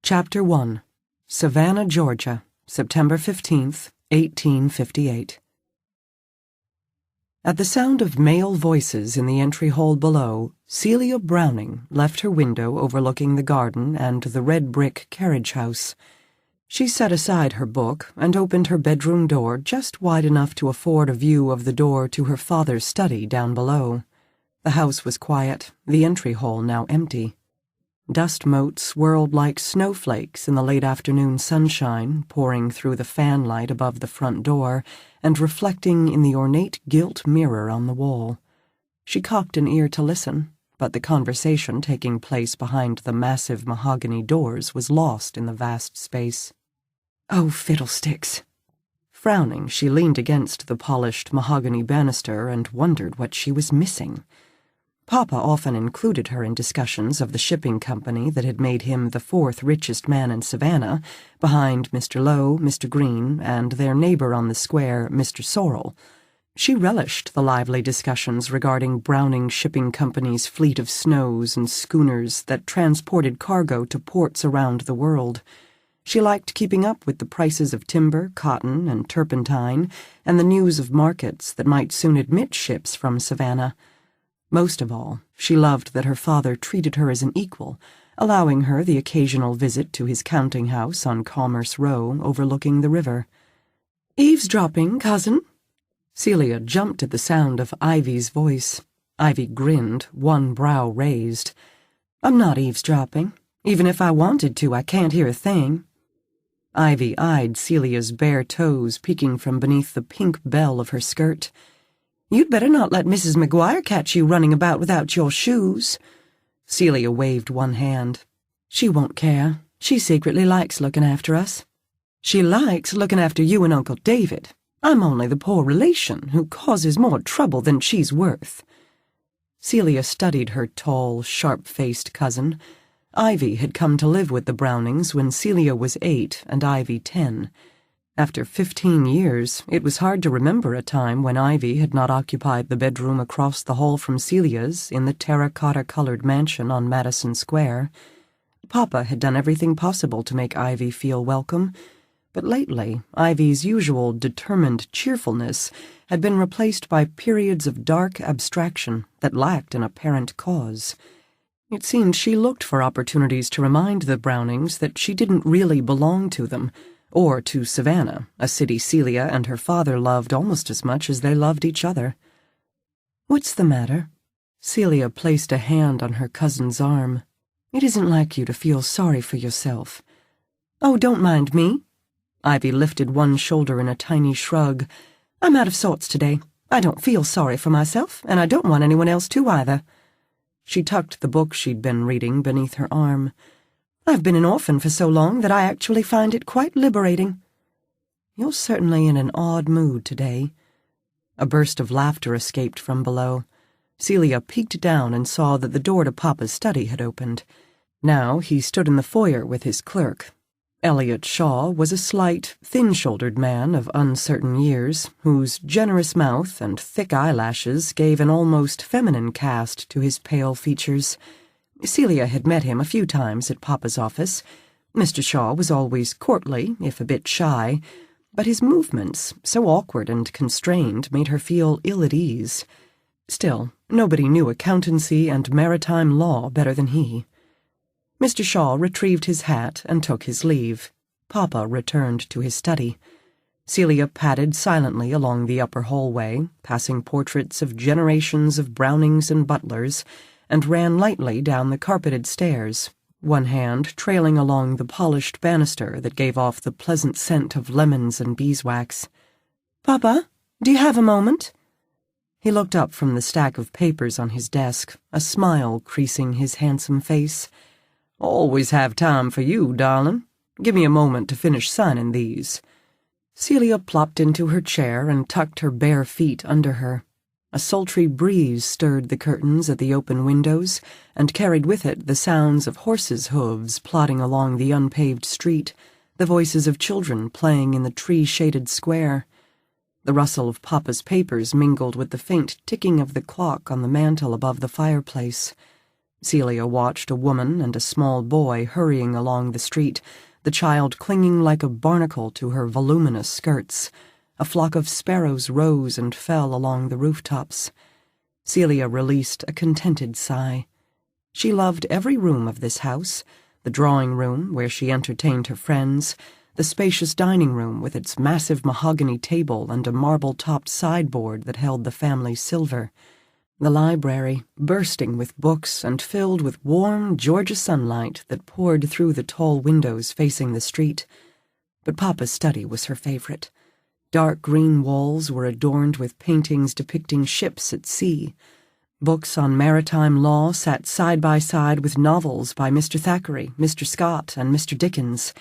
Chapter 1. Savannah, Georgia, September 15th, 1858. At the sound of male voices in the entry hall below, Celia Browning left her window overlooking the garden and the red brick carriage house. She set aside her book and opened her bedroom door just wide enough to afford a view of the door to her father's study down below. The house was quiet, the entry hall now empty. Dust motes swirled like snowflakes in the late afternoon sunshine, pouring through the fanlight above the front door and reflecting in the ornate gilt mirror on the wall. She cocked an ear to listen, but the conversation taking place behind the massive mahogany doors was lost in the vast space. "Oh, fiddlesticks!" Frowning, she leaned against the polished mahogany banister and wondered what she was missing. Papa often included her in discussions of the shipping company that had made him the fourth richest man in Savannah, behind Mr. Lowe, Mr. Green, and their neighbor on the square, Mr. Sorrell. She relished the lively discussions regarding Browning Shipping Company's fleet of snows and schooners that transported cargo to ports around the world. She liked keeping up with the prices of timber, cotton, and turpentine, and the news of markets that might soon admit ships from Savannah. Most of all, she loved that her father treated her as an equal, allowing her the occasional visit to his counting house on Commerce Row overlooking the river. "Eavesdropping, cousin?" Celia jumped at the sound of Ivy's voice. Ivy grinned, one brow raised. "I'm not eavesdropping. Even if I wanted to, I can't hear a thing." Ivy eyed Celia's bare toes peeking from beneath the pink bell of her skirt. "You'd better not let Mrs. McGuire catch you running about without your shoes." Celia waved one hand. "She won't care. She secretly likes looking after us. She likes looking after you and Uncle David. I'm only the poor relation who causes more trouble than she's worth." Celia studied her tall, sharp-faced cousin. Ivy had come to live with the Brownings when Celia was 8 and Ivy 10. After 15 years, it was hard to remember a time when Ivy had not occupied the bedroom across the hall from Celia's in the terracotta-colored mansion on Madison Square. Papa had done everything possible to make Ivy feel welcome, but lately Ivy's usual determined cheerfulness had been replaced by periods of dark abstraction that lacked an apparent cause. It seemed she looked for opportunities to remind the Brownings that she didn't really belong to them, or to Savannah, a city Celia and her father loved almost as much as they loved each other. "What's the matter?" Celia placed a hand on her cousin's arm. "It isn't like you to feel sorry for yourself." "Oh, don't mind me." Ivy lifted one shoulder in a tiny shrug. "I'm out of sorts today. I don't feel sorry for myself, and I don't want anyone else to either." She tucked the book she'd been reading beneath her arm. "I've been an orphan for so long that I actually find it quite liberating." "You're certainly in an odd mood today." A burst of laughter escaped from below. Celia peeked down and saw that the door to Papa's study had opened. Now he stood in the foyer with his clerk. Elliot Shaw was a slight, thin-shouldered man of uncertain years, whose generous mouth and thick eyelashes gave an almost feminine cast to his pale features. Celia had met him a few times at Papa's office. Mr. Shaw was always courtly, if a bit shy, but his movements, so awkward and constrained, made her feel ill at ease. Still, nobody knew accountancy and maritime law better than he. Mr. Shaw retrieved his hat and took his leave. Papa returned to his study. Celia padded silently along the upper hallway, passing portraits of generations of Brownings and Butlers, and ran lightly down the carpeted stairs, one hand trailing along the polished banister that gave off the pleasant scent of lemons and beeswax. "Papa, do you have a moment?" He looked up from the stack of papers on his desk, a smile creasing his handsome face. "Always have time for you, darling. Give me a moment to finish signing these." Celia plopped into her chair and tucked her bare feet under her. A sultry breeze stirred the curtains at the open windows and carried with it the sounds of horses' hooves plodding along the unpaved street, the voices of children playing in the tree-shaded square. The rustle of Papa's papers mingled with the faint ticking of the clock on the mantel above the fireplace. Celia watched a woman and a small boy hurrying along the street, the child clinging like a barnacle to her voluminous skirts. A flock of sparrows rose and fell along the rooftops. Celia released a contented sigh. She loved every room of this house, the drawing room where she entertained her friends, the spacious dining room with its massive mahogany table and a marble-topped sideboard that held the family silver, the library, bursting with books and filled with warm Georgia sunlight that poured through the tall windows facing the street. But Papa's study was her favorite. Dark green walls were adorned with paintings depicting ships at sea. Books on maritime law sat side by side with novels by Mr. Thackeray, Mr. Scott, and Mr. Dickens.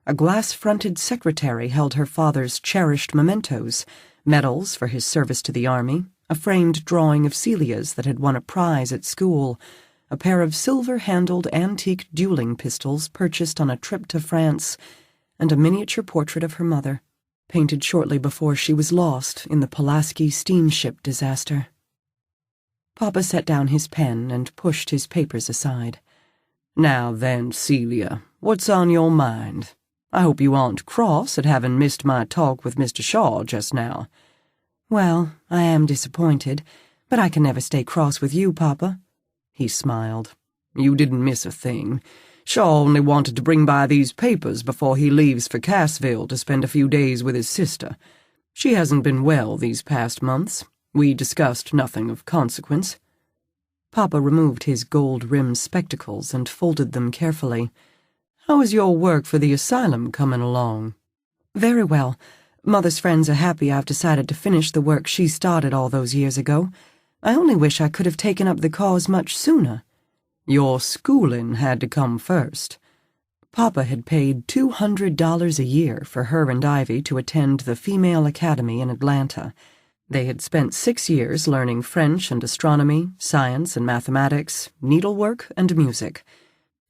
A glass-fronted secretary held her father's cherished mementos, medals for his service to the army, a framed drawing of Celia's that had won a prize at school, a pair of silver-handled antique dueling pistols purchased on a trip to France, and a miniature portrait of her mother, painted shortly before she was lost in the Pulaski steamship disaster. Papa set down his pen and pushed his papers aside. "Now then, Celia, what's on your mind? I hope you aren't cross at having missed my talk with Mr. Shaw just now." "Well, I am disappointed, but I can never stay cross with you, Papa." He smiled. "You didn't miss a thing. Shaw only wanted to bring by these papers before he leaves for Cassville to spend a few days with his sister. She hasn't been well these past months. We discussed nothing of consequence." Papa removed his gold-rimmed spectacles and folded them carefully. "How is your work for the asylum coming along?" "Very well. Mother's friends are happy I've decided to finish the work she started all those years ago. I only wish I could have taken up the cause much sooner." "Your schooling had to come first." Papa had paid $200 a year for her and Ivy to attend the Female Academy in Atlanta. They had spent 6 years learning French and astronomy, science and mathematics, needlework and music.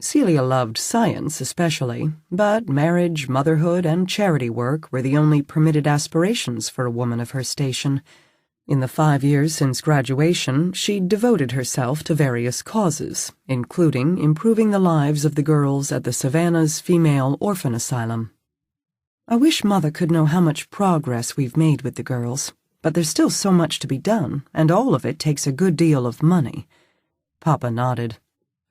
Celia loved science especially, but marriage, motherhood, and charity work were the only permitted aspirations for a woman of her station. In the 5 years since graduation, she'd devoted herself to various causes, including improving the lives of the girls at the Savannah's Female Orphan Asylum. "I wish Mother could know how much progress we've made with the girls, but there's still so much to be done, and all of it takes a good deal of money." Papa nodded.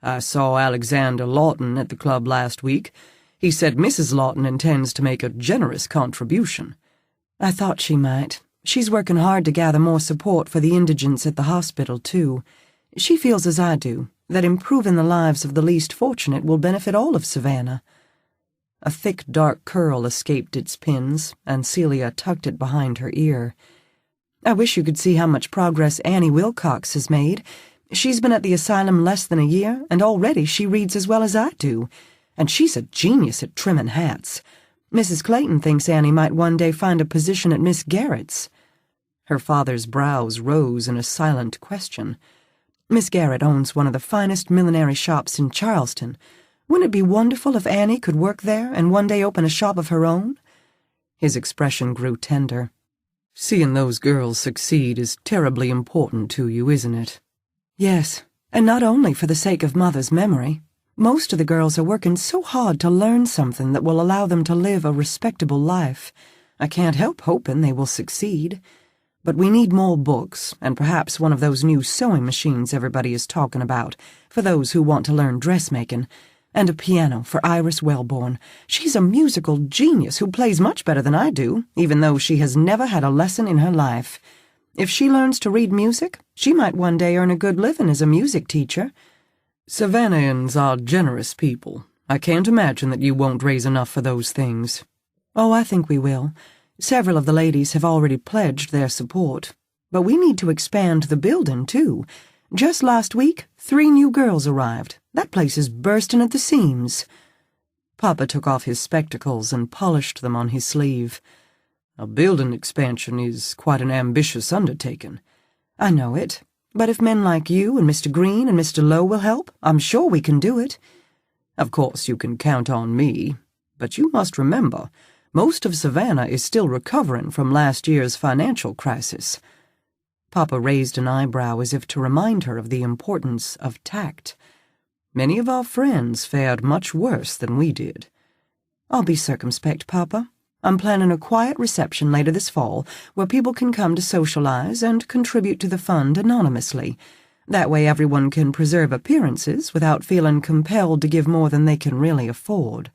"I saw Alexander Lawton at the club last week. He said Mrs. Lawton intends to make a generous contribution." "I thought she might. She's working hard to gather more support for the indigents at the hospital, too. She feels as I do, that improving the lives of the least fortunate will benefit all of Savannah." A thick, dark curl escaped its pins, and Celia tucked it behind her ear. "I wish you could see how much progress Annie Wilcox has made. She's been at the asylum less than a year, and already she reads as well as I do. And she's a genius at trimming hats. Mrs. Clayton thinks Annie might one day find a position at Miss Garrett's." Her father's brows rose in a silent question. "Miss Garrett owns one of the finest millinery shops in Charleston. Wouldn't it be wonderful if Annie could work there and one day open a shop of her own?" His expression grew tender. "Seeing those girls succeed is terribly important to you, isn't it?" "Yes, and not only for the sake of Mother's memory. Most of the girls are working so hard to learn something that will allow them to live a respectable life. I can't help hoping they will succeed. But we need more books, and perhaps one of those new sewing machines everybody is talking about, for those who want to learn dressmaking, and a piano for Iris Wellborn. She's a musical genius who plays much better than I do, even though she has never had a lesson in her life. If she learns to read music, she might one day earn a good living as a music teacher." "Savannahans are generous people. I can't imagine that you won't raise enough for those things." "Oh, I think we will. Several of the ladies have already pledged their support. But we need to expand the building, too. Just last week, 3 new girls arrived. That place is bursting at the seams." Papa took off his spectacles and polished them on his sleeve. "A building expansion is quite an ambitious undertaking." "I know it. But if men like you and Mr. Green and Mr. Lowe will help, I'm sure we can do it." "Of course you can count on me. But you must remember, most of Savannah is still recovering from last year's financial crisis." Papa raised an eyebrow as if to remind her of the importance of tact. Many of our friends fared much worse than we did. I'll be circumspect, Papa. I'm planning a quiet reception later this fall where people can come to socialize and contribute to the fund anonymously. That way everyone can preserve appearances without feeling compelled to give more than they can really afford.